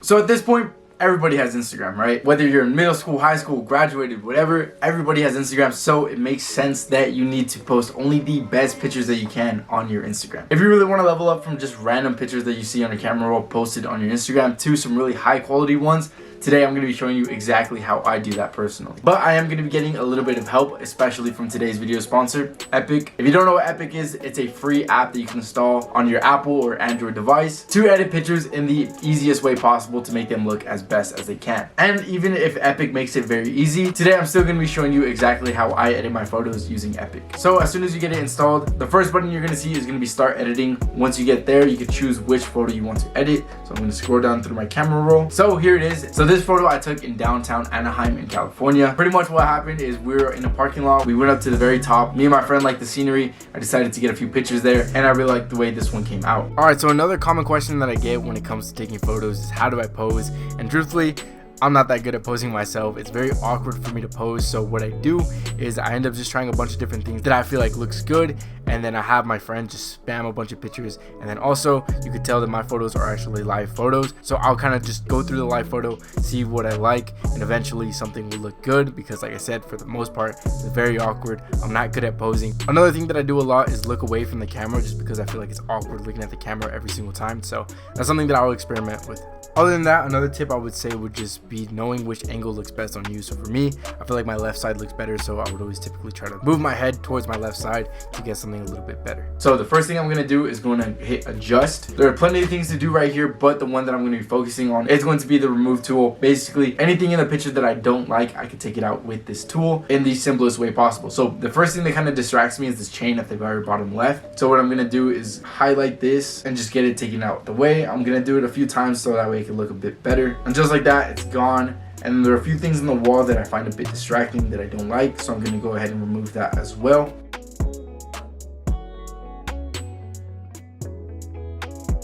So at this point, everybody has Instagram, right? Whether you're in middle school, high school, graduated, whatever, everybody has Instagram. So it makes sense that you need to post only the best pictures that you can on your Instagram. If you really want to level up from just random pictures that you see on your camera roll posted on your Instagram to some really high quality ones, today I'm going to be showing you exactly how I do that personally. But I am going to be getting a little bit of help, especially from today's video sponsor, EPIK. If you don't know what EPIK is, it's a free app that you can install on your Apple or Android device to edit pictures in the easiest way possible to make them look as best as they can. And even if EPIK makes it very easy, today I'm still going to be showing you exactly how I edit my photos using EPIK. So as soon as you get it installed, the first button you're going to see is going to be start editing. Once you get there, you can choose which photo you want to edit. So I'm going to scroll down through my camera roll. So here it is. So this photo I took in downtown Anaheim in California. Pretty much what happened is we were in a parking lot. We went up to the very top. Me and my friend liked the scenery. I decided to get a few pictures there, and I really liked the way this one came out. All right, so another common question that I get when it comes to taking photos is how do I pose? And truthfully, I'm not that good at posing myself. It's very awkward for me to pose. So what I do is I end up just trying a bunch of different things that I feel like looks good, and then I have my friend just spam a bunch of pictures. And then also you could tell that my photos are actually live photos, so I'll kind of just go through the live photo, see what I like, and eventually something will look good, because like I said, for the most part it's very awkward. I'm not good at posing. Another thing that I do a lot is look away from the camera, just because I feel like it's awkward looking at the camera every single time. So that's something that I'll experiment with. Other than that, another tip I would say would just be knowing which angle looks best on you. So for me, I feel like my left side looks better, so I would always typically try to move my head towards my left side to get something a little bit better. So the first thing I'm going to do is going to hit adjust. There are plenty of things to do right here, but the one that I'm going to be focusing on is going to be the remove tool. Basically, anything in the picture that I don't like, I can take it out with this tool in the simplest way possible. So the first thing that kind of distracts me is this chain at the very bottom left. So what I'm going to do is highlight this and just get it taken out the way. I'm going to do it a few times so that way it can look a bit better. And just like that, it's gone. And there are a few things in the wall that I find a bit distracting that I don't like, so I'm going to go ahead and remove that as well.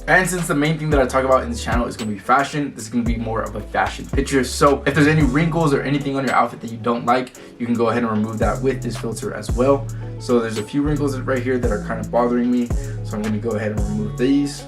And since the main thing that I talk about in this channel is going to be fashion, this is going to be more of a fashion picture. So if there's any wrinkles or anything on your outfit that you don't like, you can go ahead and remove that with this filter as well. So there's a few wrinkles right here that are kind of bothering me, so I'm going to go ahead and remove these.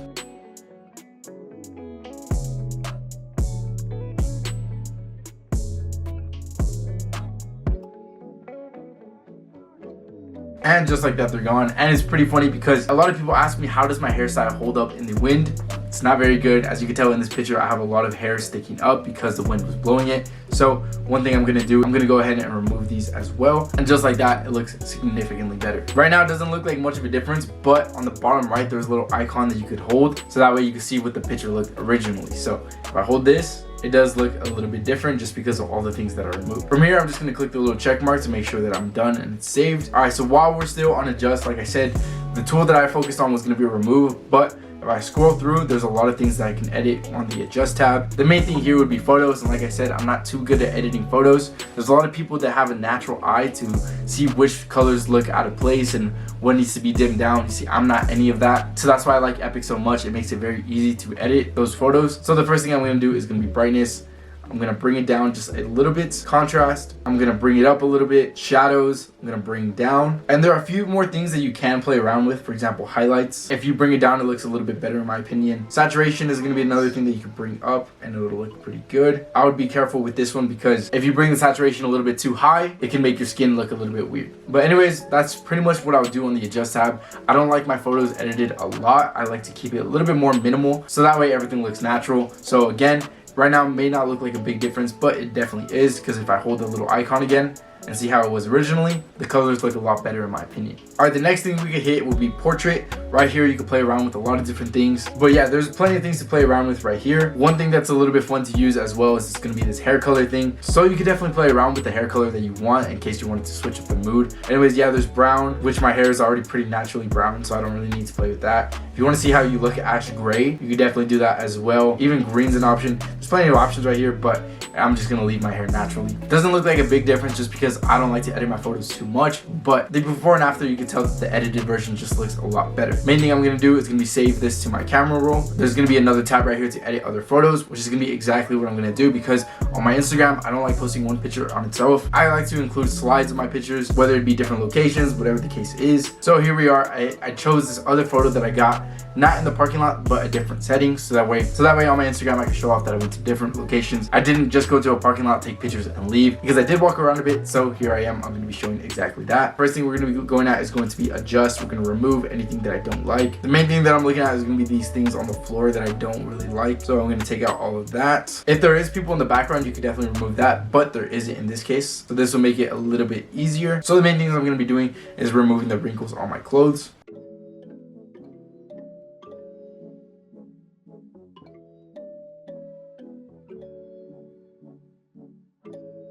And just like that, they're gone. And it's pretty funny because a lot of people ask me, how does my hairstyle hold up in the wind? It's not very good. As you can tell in this picture, I have a lot of hair sticking up because the wind was blowing it. So one thing I'm going to do, I'm going to go ahead and remove these as well. And just like that, it looks significantly better. Right now, it doesn't look like much of a difference, but on the bottom right, there's a little icon that you could hold. So that way you can see what the picture looked originally. So if I hold this, it does look a little bit different just because of all the things that are removed. From here, I'm just going to click the little check mark to make sure that I'm done and it's saved. All right, so while we're still on adjust, like I said, the tool that I focused on was going to be remove, but if I scroll through, there's a lot of things that I can edit on the adjust tab. The main thing here would be photos, and like I said, I'm not too good at editing photos. There's a lot of people that have a natural eye to see which colors look out of place and what needs to be dimmed down. You see, I'm not any of that. So that's why I like EPIK so much. It makes it very easy to edit those photos. So the first thing I'm going to do is going to be brightness. I'm going to bring it down just a little bit. Contrast, I'm going to bring it up a little bit. Shadows, I'm going to bring down. And there are a few more things that you can play around with. For example, highlights. If you bring it down, it looks a little bit better in my opinion. Saturation is going to be another thing that you can bring up and it'll look pretty good. I would be careful with this one because if you bring the saturation a little bit too high, it can make your skin look a little bit weird. But anyways, that's pretty much what I would do on the adjust tab. I don't like my photos edited a lot. I like to keep it a little bit more minimal, so that way everything looks natural. So again, right now it may not look like a big difference, but it definitely is, because if I hold the little icon again and see how it was originally, the colors look a lot better in my opinion. All right, the next thing we could hit would be portrait. Right here, you can play around with a lot of different things. But yeah, there's plenty of things to play around with right here. One thing that's a little bit fun to use as well is it's going to be this hair color thing. So you can definitely play around with the hair color that you want in case you wanted to switch up the mood. Anyways, yeah, there's brown, which my hair is already pretty naturally brown, so I don't really need to play with that. If you want to see how you look ash gray, you can definitely do that as well. Even green's an option. There's plenty of options right here, but I'm just gonna leave my hair naturally. Doesn't look like a big difference just because I don't like to edit my photos too much, but the before and after, you can tell that the edited version just looks a lot better. Main thing I'm gonna do is gonna be save this to my camera roll. There's gonna be another tab right here to edit other photos, which is gonna be exactly what I'm gonna do, because on my Instagram, I don't like posting one picture on itself. I like to include slides of my pictures, whether it be different locations, whatever the case is. So here we are. I chose this other photo that I got, not in the parking lot, but a different setting, so that way on my Instagram I can show off that I went to different locations. I didn't just go to a parking lot, take pictures, and leave, because I did walk around a bit. So here I am. I'm going to be showing exactly that. First thing we're going to be going at is going to be adjust. We're going to remove anything that I don't like. The main thing that I'm looking at is going to be these things on the floor that I don't really like, so I'm going to take out all of that. If there is people in the background, you could definitely remove that, but there isn't in this case, so this will make it a little bit easier. So the main things I'm going to be doing is removing the wrinkles on my clothes.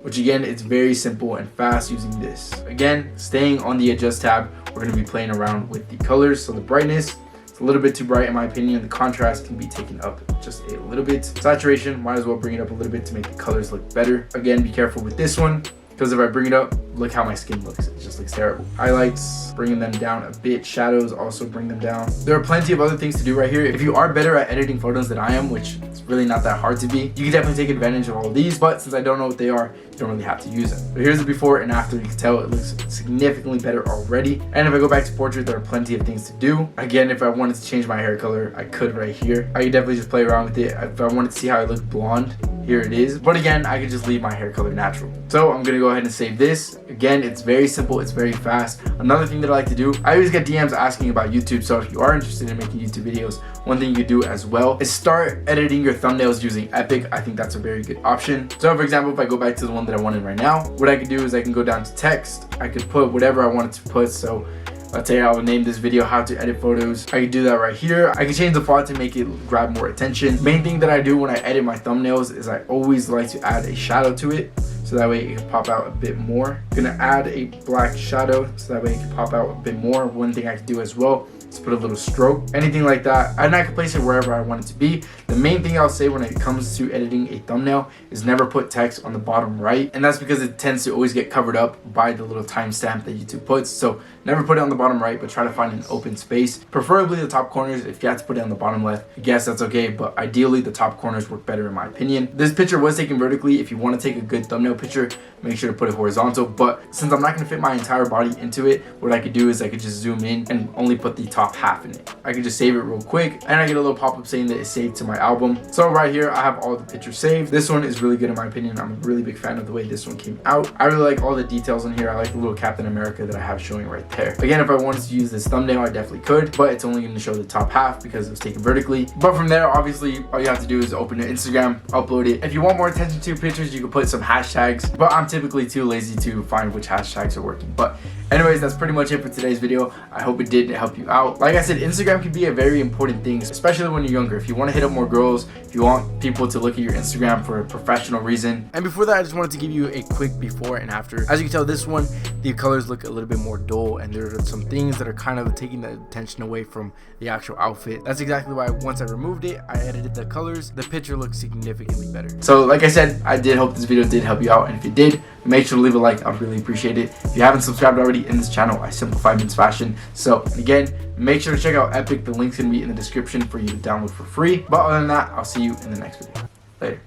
Which again, it's very simple and fast using this. Again, staying on the adjust tab, we're going to be playing around with the colors. So the brightness, it's a little bit too bright in my opinion. The contrast can be taken up just a little bit. Saturation, might as well bring it up a little bit to make the colors look better. Again, be careful with this one, because if I bring it up, look how my skin looks. It just looks terrible. Highlights, bringing them down a bit. Shadows, also bring them down. There are plenty of other things to do right here. If you are better at editing photos than I am, which it's really not that hard to be, you can definitely take advantage of all of these, but since I don't know what they are, you don't really have to use them. But here's the before and after. You can tell it looks significantly better already. And if I go back to portrait, there are plenty of things to do. Again, if I wanted to change my hair color, I could right here. I could definitely just play around with it. If I wanted to see how I look blonde, here it is. But again, I could just leave my hair color natural. So I'm gonna go ahead and save this. Again, it's very simple, it's very fast. Another thing that I like to do, I always get DMs asking about YouTube, so if you are interested in making YouTube videos, one thing you could do as well is start editing your thumbnails using EPIK. I think that's a very good option. So for example, if I go back to the one that I wanted right now, what I could do is I can go down to text. I could put whatever I wanted to put. So let's say I will name this video how to edit photos. I can do that right here. I can change the font to make it grab more attention. Main thing that I do when I edit my thumbnails is I always like to add a shadow to it, so that way it can pop out a bit more. I'm gonna add a black shadow so that way it can pop out a bit more. One thing I can do as well is put a little stroke, anything like that, and I can place it wherever I want it to be. The main thing I'll say when it comes to editing a thumbnail is never put text on the bottom right, and that's because it tends to always get covered up by the little timestamp that YouTube puts. So never put it on the bottom right, but try to find an open space, preferably the top corners. If you have to put it on the bottom left, I guess that's okay, but ideally the top corners work better in my opinion. This picture was taken vertically. If you want to take a good thumbnail picture, make sure to put it horizontal, but since I'm not going to fit my entire body into it, what I could do is I could just zoom in and only put the top half in it. I could just save it real quick, and I get a little pop-up saying that it's saved to my album. So right here I have all the pictures saved. This one is really good in my opinion. I'm a really big fan of the way this one came out. I really like all the details in here. I like the little Captain America that I have showing right there. Again, if I wanted to use this thumbnail, I definitely could, but it's only going to show the top half because it was taken vertically. But from there, obviously all you have to do is open your Instagram, upload it. If you want more attention to your pictures, you can put some hashtags, but I'm typically too lazy to find which hashtags are working. But anyways, that's pretty much it for today's video. I hope it did help you out. Like I said, Instagram can be a very important thing, especially when you're younger. If you want to hit up more girls, if you want people to look at your Instagram for a professional reason. And before that, I just wanted to give you a quick before and after. As you can tell, this one, the colors look a little bit more dull, and there are some things that are kind of taking the attention away from the actual outfit. That's exactly why once I removed it, I edited the colors, the picture looks significantly better. So like I said, I did hope this video did help you out, and if it did, make sure to leave a like. I'd really appreciate it. If you haven't subscribed already in this channel, I simplify men's fashion. So again, make sure to check out EPIK. The link's gonna be in the description for you to download for free. But other than that, I'll see you in the next video. Later.